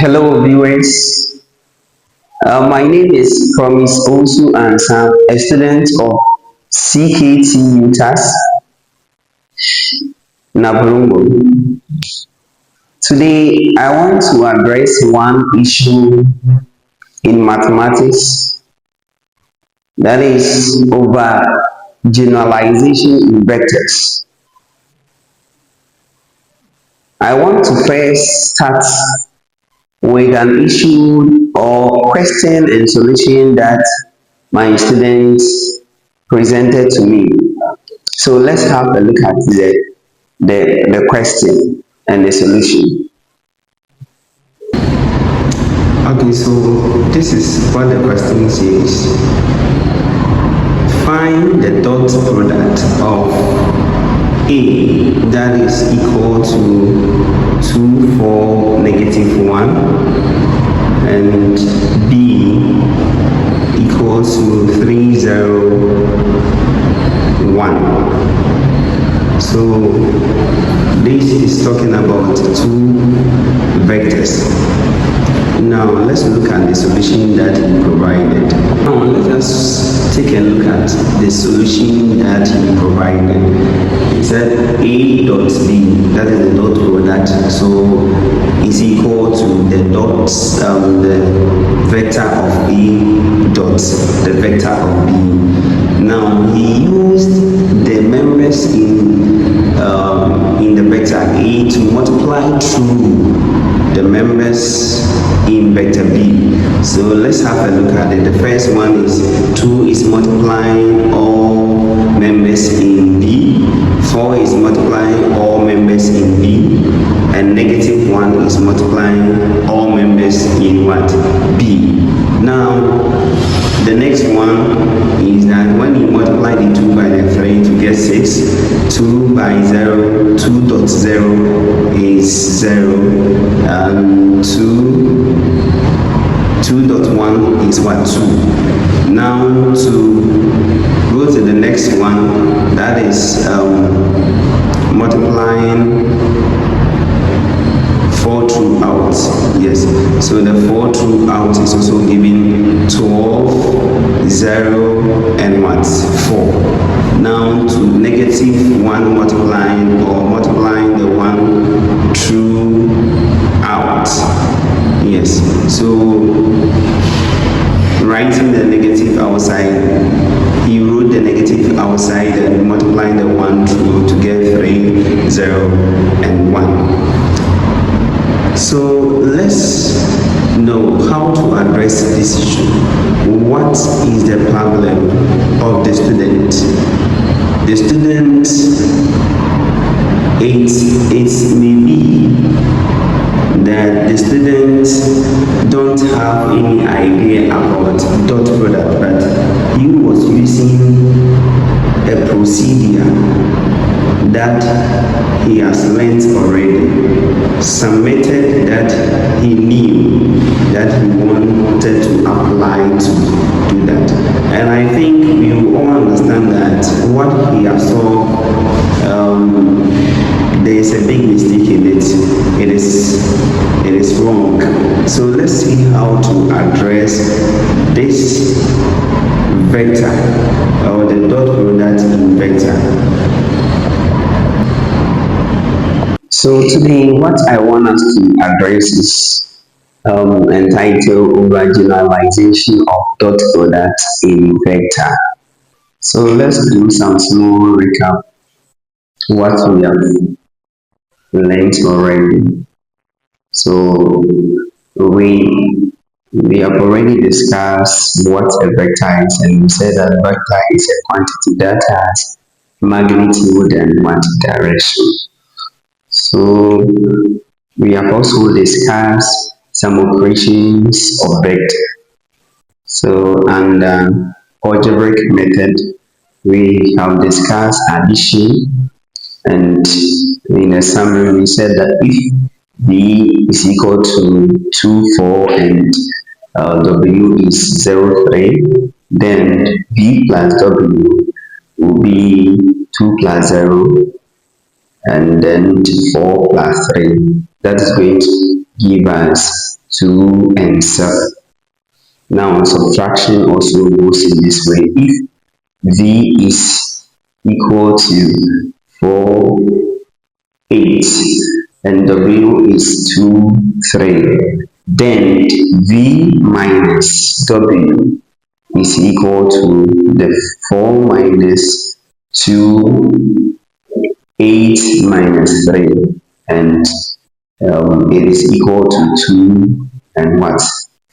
Hello, viewers. My name is Promise Osu and I'm a student of CKT UTAS Nabrungo. Today, I want to address one issue in mathematics, that is over generalization in vectors. I want to first start with an issue or question and solution that my students presented to me. So let's have a look at the question and the solution. Okay, so this is what the question says. Find the dot product of A that is equal to 2, 4, -1 and B equal to 3, 0, 1. So this is talking about two vectors. Now let's look at the solution that he provided. Now let us take a look at the solution that he provided. He said A dot B, that is the dot product, so is equal to the dots, the vector of A dot the vector of B. Now he used the members in the vector A to multiply through the members in vector B. So let's have a look at it. The first one is 2 is multiplying all members in B, 4 is multiplying all members in B, and -1 is multiplying all members in what? B. Now the next one is that when you multiply the 2 by the 3 to get 6, 2 by 0, 2 dot 0 is 0, and 2 dot 1 is what? 2. Now to go to the next one, that is multiplying 4 throughout. Yes, so the 4 throughout is also giving 12, 0, and what? 4. Now to -1 multiplying or multiplying the 1 throughout. Yes, so writing the negative outside, he wrote the negative outside and multiplying the 1 through to get 3, 0, and 1. So let's know how to address this issue. What is the problem of the student? The student, it may be that the students don't have any idea about dot product, but he was using a procedure that he has learnt already, some method that he knew that he wanted to apply to do that. And I think we all understand that what he has solved, there is a big mistake in it. It is wrong. So let's see how to address this vector or the dot product in vector. So today, what I want us to address is entitled over generalization of dot product in vector. So let's do some small recap what we have learned already. So we have already discussed what a vector is, and we said that vector is a quantity that has magnitude and what direction. So we have also discussed some operations of vector. So under algebraic method, we have discussed addition, and in a summary we said that if B is equal to 2, 4 and W is 0, 3, then B plus W will be 2 plus 0 and then 4 plus 3. That is going to give us 2 and 7. Now subtraction also goes in this way. If v is equal to 4, 8 and w is 2, 3, then v minus w is equal to the 4 minus 2, 8 minus 3, and it is equal to 2 and what?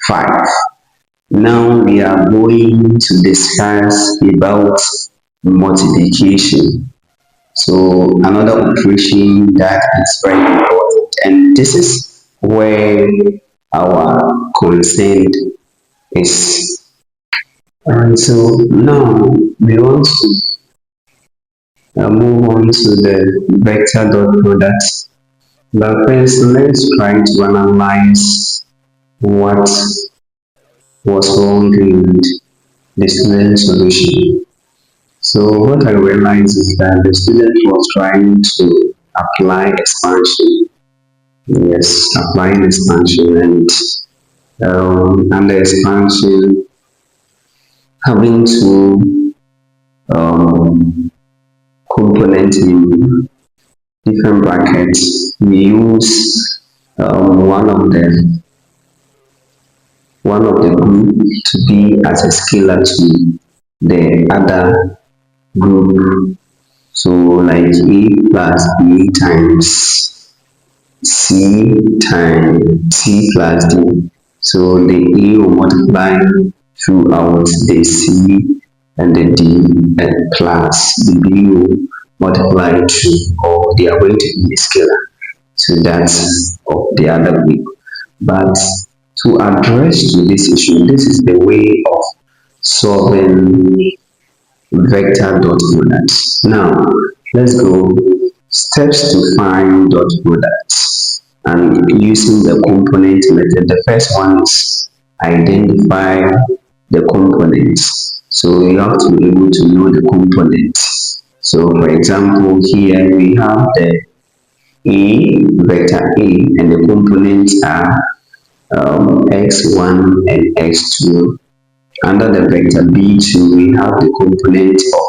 5. Now we are going to discuss about multiplication. So another operation that is very important, and this is where our concern is. Alright, so now we want to move on to the vector dot product. But first, let's try to analyze what was wrong in the student solution. So what I realized is that the student was trying to apply expansion. Yes, applying expansion, and under expansion, having to component in different brackets. We use one of the group to be as a scalar to the other group. So like A plus B times C times C plus D. So the A will multiply throughout the C and the D, and plus the B will multiply through, or they are going to be a scalar to that of the other group. But to address to this issue, this is the way of solving vector dot product. Now, let's go steps to find dot product and using the component method. The first one is identify the components. So you have to be able to know the components. So for example, here we have the A, vector A, and the components are x1 and x2. Under the vector B2, we have the component of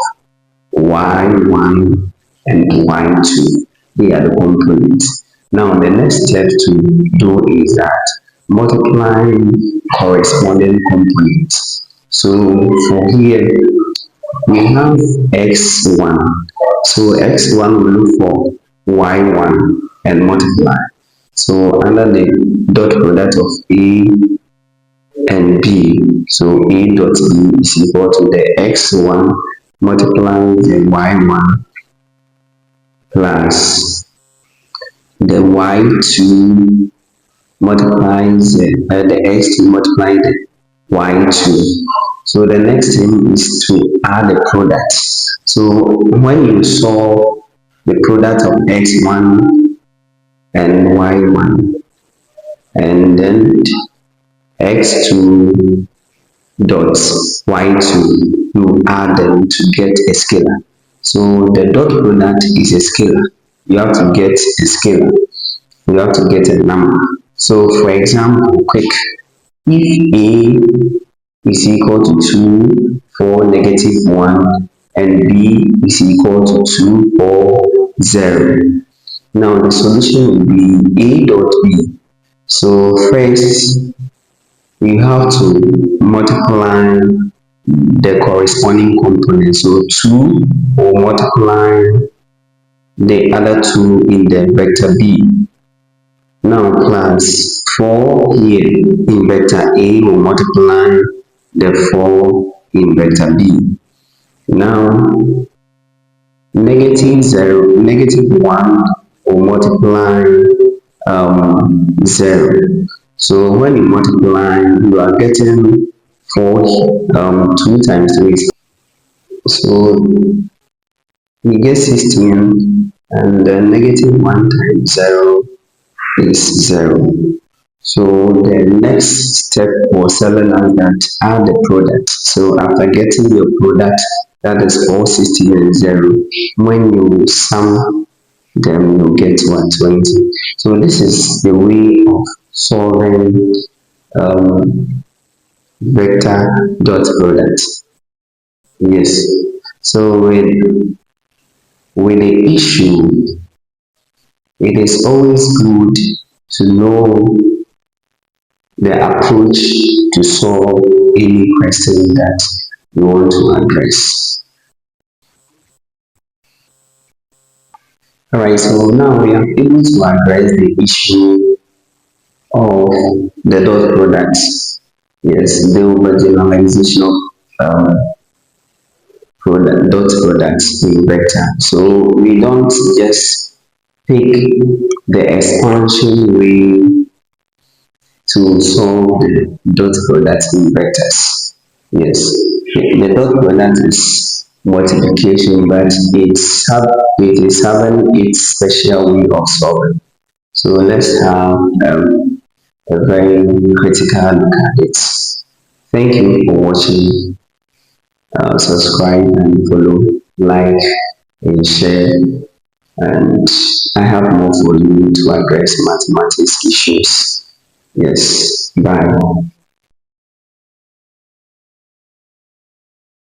y1 and y2. They are the components. Now, the next step to do is that multiply corresponding components. So, for here, we have x1. So, x1 will look for y1 and multiply. So, under the dot product of A and b, so a dot b is equal to the x1 multiplying the y1 plus the y2 multiplies the x2 multiplying the y2. So the next thing is to add the product. So when you solve the product of x1 and y1, and then x2 dot y2, you add them to get a scalar. So the dot product is a scalar. You have to get a scalar. You have to get a number. So for example, quick, if A is equal to 2, 4, negative 1, and B is equal to 2, 4, 0. Now the solution will be A dot B. So first, you have to multiply the corresponding component. So 2 will multiply the other 2 in the vector B. Now plus 4 here in vector A will multiply the 4 in vector B. Now negative 0, negative 1 will multiply 0. So when you multiply, you are getting 4, 2 times 3. So we get 16, and then negative 1 times 0 is 0. So the next step was telling us that add the product. So after getting your product, that is all 16 and 0, when you sum them, you get what? 20. So this is the way of solving vector dot product. Yes. So with the issue, it is always good to know the approach to solve any question that you want to address. Alright, so now we are able to address the issue of the dot products. Yes, the overgeneralization of dot products in vector. So we don't just pick the expansion way to solve the dot product in vectors. Yes, the dot product is multiplication, but it is having its special way of solving. So let's have a very critical look at it. Thank you for watching. Subscribe and follow, like and share. And I have more for you to address mathematics issues. Yes, bye.